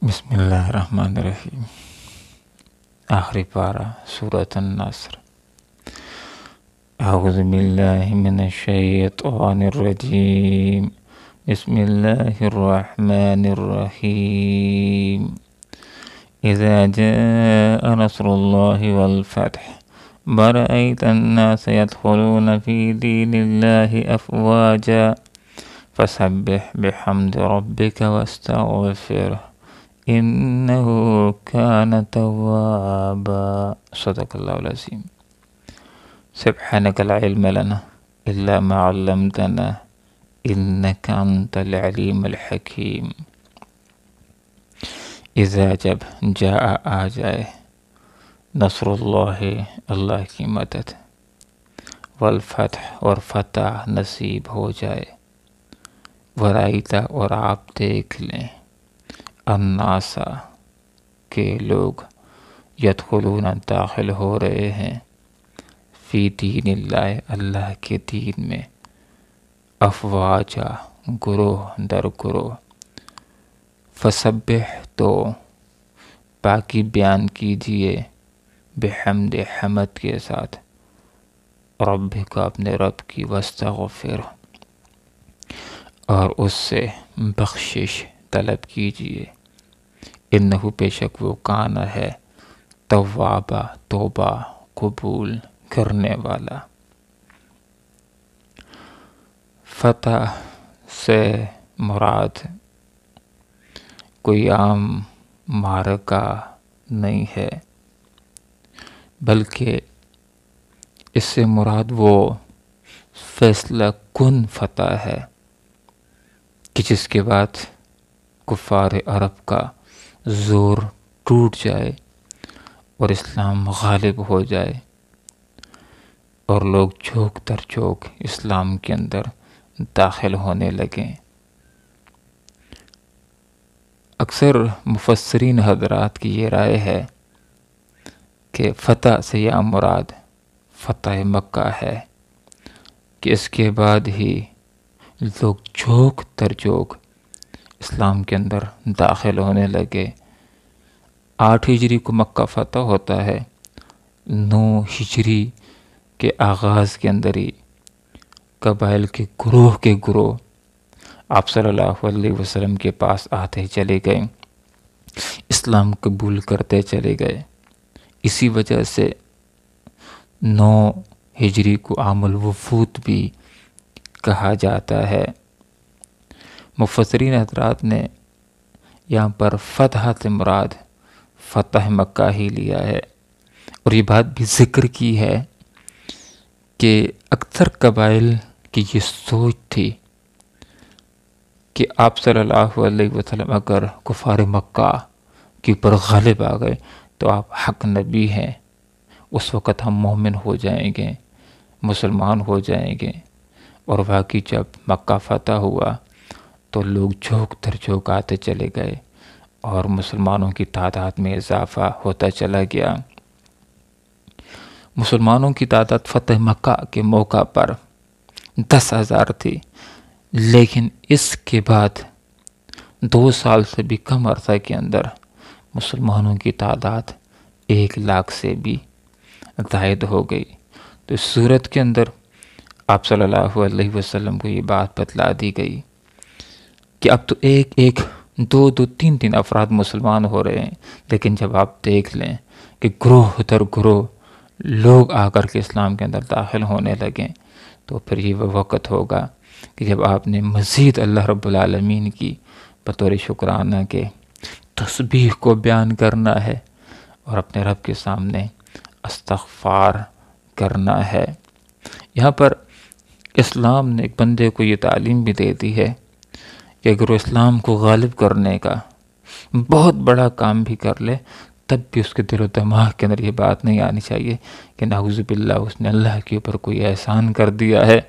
بسم اللہ الرحمن الرحیم۔ آخری پارہ سورۃ النصر۔ اعوذ باللہ من الشیطان الرجیم، بسم اللہ الرحمن الرحیم۔ اذا جاء نصر اللہ والفتح ورأيت الناس يدخلون في دين الله أفواجا فسبح بحمد ربك واستغفره إنه كان توابا۔ صدق اللہ العظیم۔ سبحانك لا علم لنا إلا ما علمتنا إنك أنت العليم الحكيم۔ اذا جب جاء آ جائے نصر اللہ اللہ کی مدد، والفتح اور فتح نصیب ہو جائے، ورائتا اور آپ دیکھ لیں، الناسا کے لوگ، یدخلون داخل ہو رہے ہیں، فی دین اللہ اللہ کے دین میں، افواجا گروہ در گروہ، فسبح تو پاکی بیان کیجئے، بحمد حمد کے ساتھ، رب کا اپنے رب کی، واستغفر اور اس سے بخشش طلب کیجئے، انہو بے شک وہ کانا ہے، توابا توبہ قبول کرنے والا۔ فتح سے مراد کوئی عام معرکہ نہیں ہے، بلکہ اس سے مراد وہ فیصلہ کن فتح ہے کہ جس کے بعد کفار عرب کا زور ٹوٹ جائے اور اسلام غالب ہو جائے اور لوگ چوک در چوک اسلام کے اندر داخل ہونے لگیں۔ اکثر مفسرین حضرات کی یہ رائے ہے کہ فتح سے یہ مراد فتح مکہ ہے کہ اس کے بعد ہی لوگ چوک در چوک اسلام کے اندر داخل ہونے لگے۔ 8 ہجری کو مکہ فتح ہوتا ہے، 9 ہجری کے آغاز کے اندر ہی قبائل کے گروہ آپ صلی اللہ علیہ وسلم کے پاس آتے چلے گئے، اسلام قبول کرتے چلے گئے۔ اسی وجہ سے 9 ہجری کو عام الوفود بھی کہا جاتا ہے۔ مفسرین حضرات نے یہاں پر فتح سے مراد فتح مکہ ہی لیا ہے، اور یہ بات بھی ذکر کی ہے کہ اکثر قبائل کی یہ سوچ تھی کہ آپ صلی اللہ علیہ وسلم اگر کفار مکہ کے اوپر غالب آ گئے تو آپ حق نبی ہیں، اس وقت ہم مومن ہو جائیں گے، مسلمان ہو جائیں گے۔ اور واقعی جب مکہ فتح ہوا تو لوگ چوک در چوک آتے چلے گئے اور مسلمانوں کی تعداد میں اضافہ ہوتا چلا گیا۔ مسلمانوں کی تعداد فتح مکہ کے موقع پر 10,000 تھی، لیکن اس کے بعد 2 سال سے بھی کم عرصہ کے اندر مسلمانوں کی تعداد 1 لاکھ سے بھی زائد ہو گئی۔ تو اس صورت کے اندر آپ صلی اللہ علیہ وسلم کو یہ بات بتلا دی گئی کہ اب تو 1 2 3 افراد مسلمان ہو رہے ہیں، لیکن جب آپ دیکھ لیں کہ گروہ در گروہ لوگ آ کر کے اسلام کے اندر داخل ہونے لگیں، تو پھر یہ وہ وقت ہوگا کہ جب آپ نے مزید اللہ رب العالمین کی بطور شکرانہ کے تسبیح کو بیان کرنا ہے اور اپنے رب کے سامنے استغفار کرنا ہے۔ یہاں پر اسلام نے ایک بندے کو یہ تعلیم بھی دے دی ہے کہ اگر وہ اسلام کو غالب کرنے کا بہت بڑا کام بھی کر لے، تب بھی اس کے دل و دماغ کے اندر یہ بات نہیں آنی چاہیے کہ نعوذ باللہ اس نے اللہ کے اوپر کوئی احسان کر دیا ہے،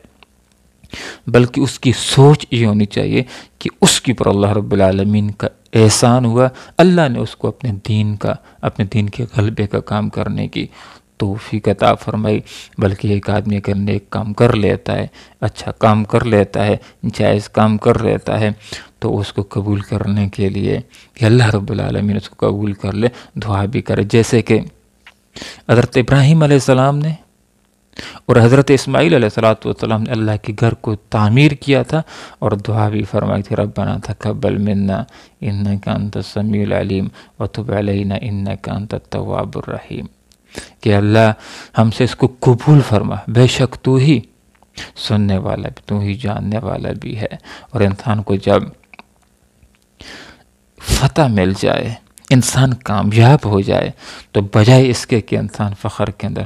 بلکہ اس کی سوچ یہ ہونی چاہیے کہ اس کے اوپر اللہ رب العالمین کا احسان ہوا، اللہ نے اس کو اپنے دین کے غلبے کا کام کرنے کی توفیق عطا فرمائی۔ بلکہ ایک آدمی اگر نیک کام کر لیتا ہے، اچھا کام کر لیتا ہے، جائز کام کر لیتا ہے، تو اس کو قبول کرنے کے لیے کہ اللہ رب العالمین اس کو قبول کر لے، دعا بھی کرے، جیسے کہ حضرت ابراہیم علیہ السلام نے اور حضرت اسماعیل علیہ السلام نے اللہ کے گھر کو تعمیر کیا تھا اور دعا بھی فرمائی تھی، ربنا تقبل منا انک انت السمیع العلیم وتب علینا انک انت التواب الرحیم، کہ اللہ ہم سے اس کو قبول فرما، بے شک تو ہی سننے والا بھی، تو ہی جاننے والا بھی ہے۔ اور انسان کو جب فتح مل جائے، انسان کامیاب ہو جائے، تو بجائے اس کے کہ انسان فخر کے اندر،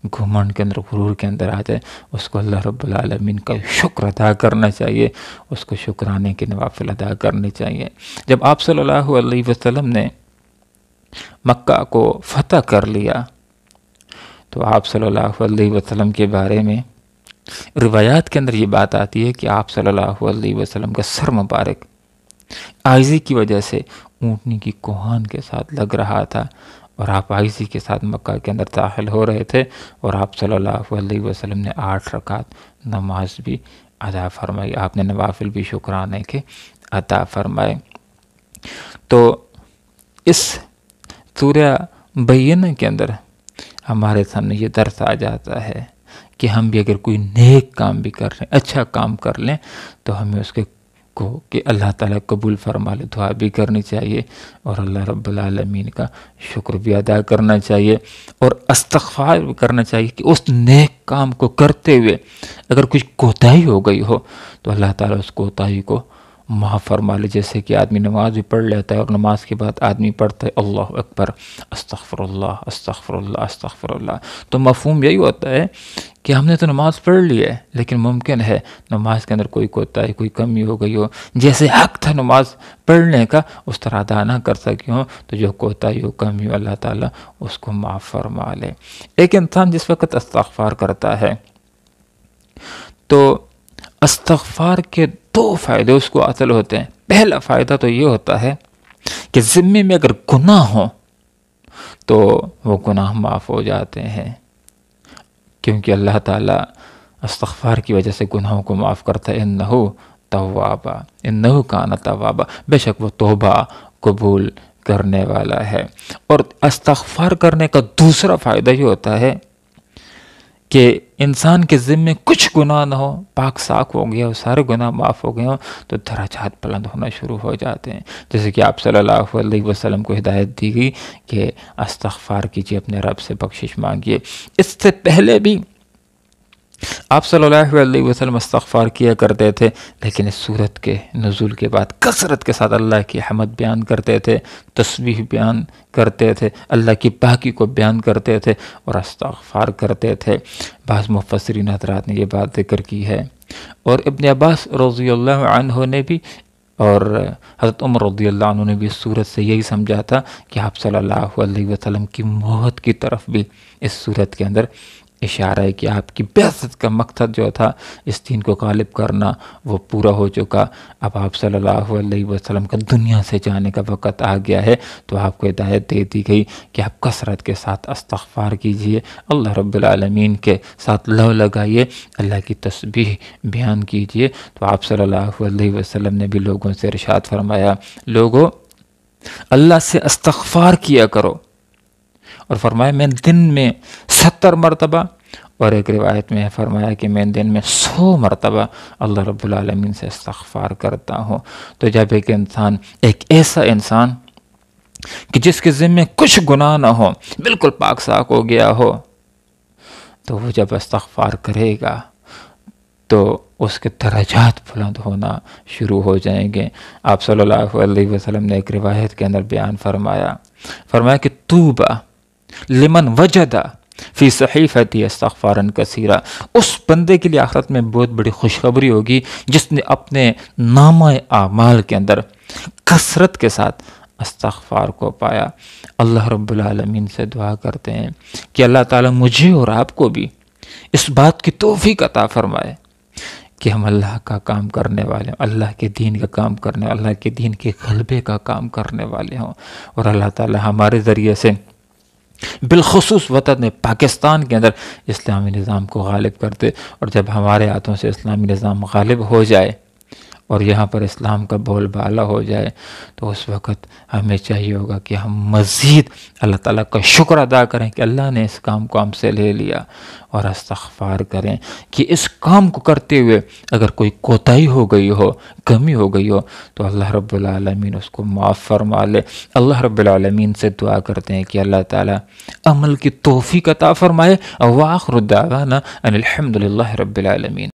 گھمنڈ کے اندر، غرور کے اندر آ جائے، اس کو اللہ رب العالمین کا شکر ادا کرنا چاہیے، اس کو شکرانے کے نوافل ادا کرنے چاہیے۔ جب آپ صلی اللہ علیہ وسلم نے مکہ کو فتح کر لیا تو آپ صلی اللہ علیہ وسلم کے بارے میں روایات کے اندر یہ بات آتی ہے کہ آپ صلی اللہ علیہ وسلم کا سر مبارک عاجزی کی وجہ سے اونٹنی کی کوہان کے ساتھ لگ رہا تھا، اور آپ عاجزی کے ساتھ مکہ کے اندر داخل ہو رہے تھے، اور آپ صلی اللہ علیہ وسلم نے 8 رکعت نماز بھی ادا فرمائی، آپ نے نوافل بھی شکرانے کے ادا فرمائے۔ تو اس سورہ بینہ کے اندر ہمارے سامنے یہ درس آ جاتا ہے کہ ہم بھی اگر کوئی نیک کام بھی کر رہے ہیں، اچھا کام کر لیں، تو ہمیں اس کے کو کہ اللہ تعالیٰ قبول فرما لے دعا بھی کرنی چاہیے، اور اللہ رب العالمین کا شکر بھی ادا کرنا چاہیے، اور استغفار بھی کرنا چاہیے کہ اس نیک کام کو کرتے ہوئے اگر کچھ کوتاہی ہو گئی ہو تو اللہ تعالیٰ اس کوتاہی کو معاف فرما لے۔ جیسے کہ آدمی نماز بھی پڑھ لیتا ہے اور نماز کے بعد آدمی پڑھتا ہے اللہ اکبر، استغفر اللہ استغفر اللہ استغفر اللہ، تو مفہوم یہی ہوتا ہے کہ ہم نے تو نماز پڑھ لی ہے، لیکن ممکن ہے نماز کے اندر کوئی کوتاہی، کوئی کمی ہو گئی ہو، جیسے حق تھا نماز پڑھنے کا اس طرح ادا نہ کر سکی ہوں، تو جو کوتاہی ہو، کمی ہو، اللہ تعالیٰ اس کو معاف فرما لے۔ ایک انسان جس وقت استغفار کرتا ہے تو استغفار کے 2 فائدے اس کو حاصل ہوتے ہیں۔ پہلا فائدہ تو یہ ہوتا ہے کہ ذمے میں اگر گناہ ہو تو وہ گناہ معاف ہو جاتے ہیں، کیونکہ اللہ تعالیٰ استغفار کی وجہ سے گناہوں کو معاف کرتا ہے، انہو توابا، انہو کان توابا، بے شک وہ توبہ قبول کرنے والا ہے۔ اور استغفار کرنے کا دوسرا فائدہ یہ ہوتا ہے کہ انسان کے ذمے کچھ گناہ نہ ہو، پاک صاف ہو گیا ہو، سارے گناہ معاف ہو گئے ہوں، تو درجات بلند ہونا شروع ہو جاتے ہیں۔ جیسے کہ آپ صلی اللہ علیہ وسلم کو ہدایت دی گئی کہ استغفار کیجیے، اپنے رب سے بخشش مانگیے۔ اس سے پہلے بھی آپ صلی اللہ علیہ وسلم استغفار کیا کرتے تھے، لیکن اس سورت کے نزول کے بعد کثرت کے ساتھ اللہ کی حمد بیان کرتے تھے، تسبیح بیان کرتے تھے، اللہ کی پاکی کو بیان کرتے تھے اور استغفار کرتے تھے۔ بعض مفسرین حضرات نے یہ بات ذکر کی ہے، اور ابن عباس رضی اللہ عنہ نے بھی اور حضرت عمر رضی اللہ عنہ نے بھی اس صورت سے یہی سمجھا تھا کہ آپ صلی اللہ علیہ وسلم کی موت کی طرف بھی اس صورت کے اندر اشارہ ہے کہ آپ کی بعثت کا مقصد جو تھا اس دین کو غالب کرنا وہ پورا ہو چکا، اب آپ صلی اللہ علیہ وسلم کا دنیا سے جانے کا وقت آ گیا ہے، تو آپ کو ہدایت دے دی گئی کہ آپ کثرت کے ساتھ استغفار کیجئے، اللہ رب العالمین کے ساتھ لو لگائیے، اللہ کی تسبیح بیان کیجئے۔ تو آپ صلی اللہ علیہ وسلم نے بھی لوگوں سے ارشاد فرمایا، لوگوں اللہ سے استغفار کیا کرو، اور فرمایا میں دن میں 70 مرتبہ، اور ایک روایت میں فرمایا کہ میں دن میں 100 مرتبہ اللہ رب العالمین سے استغفار کرتا ہوں۔ تو جب ایک ایسا انسان کہ جس کے ذمے کچھ گناہ نہ ہو، بالکل پاک صاف ہو گیا ہو، تو وہ جب استغفار کرے گا تو اس کے درجات بلند ہونا شروع ہو جائیں گے۔ آپ صلی اللہ علیہ وسلم نے ایک روایت کے اندر بیان فرمایا کہ طوبیٰ لمن وجد فی صحیفتی استغفارا کثیرا، اس بندے کے لیے آخرت میں بہت بڑی خوشخبری ہوگی جس نے اپنے نامہ اعمال کے اندر کثرت کے ساتھ استغفار کو پایا۔ اللہ رب العالمین سے دعا کرتے ہیں کہ اللہ تعالیٰ مجھے اور آپ کو بھی اس بات کی توفیق عطا فرمائے کہ ہم اللہ کا کام کرنے والے ہوں، اللہ کے دین کا کام کرنے، اللہ کے دین کے غلبے کا کام کرنے والے ہوں، اور اللہ تعالیٰ ہمارے ذریعے سے بالخصوص وطن پاکستان کے اندر اسلامی نظام کو غالب کرتے، اور جب ہمارے ہاتھوں سے اسلامی نظام غالب ہو جائے اور یہاں پر اسلام کا بول بالا ہو جائے، تو اس وقت ہمیں چاہیے ہوگا کہ ہم مزید اللہ تعالیٰ کا شکر ادا کریں کہ اللہ نے اس کام کو ہم سے لے لیا، اور استغفار کریں کہ اس کام کو کرتے ہوئے اگر کوئی کوتاہی ہو گئی ہو، کمی ہو گئی ہو، تو اللہ رب العالمین اس کو معاف فرما لے۔ اللہ رب العالمین سے دعا کرتے ہیں کہ اللہ تعالیٰ عمل کی توفیق عطا فرمائے۔ وآخر دعوانا ان الحمد للہ رب العالمین۔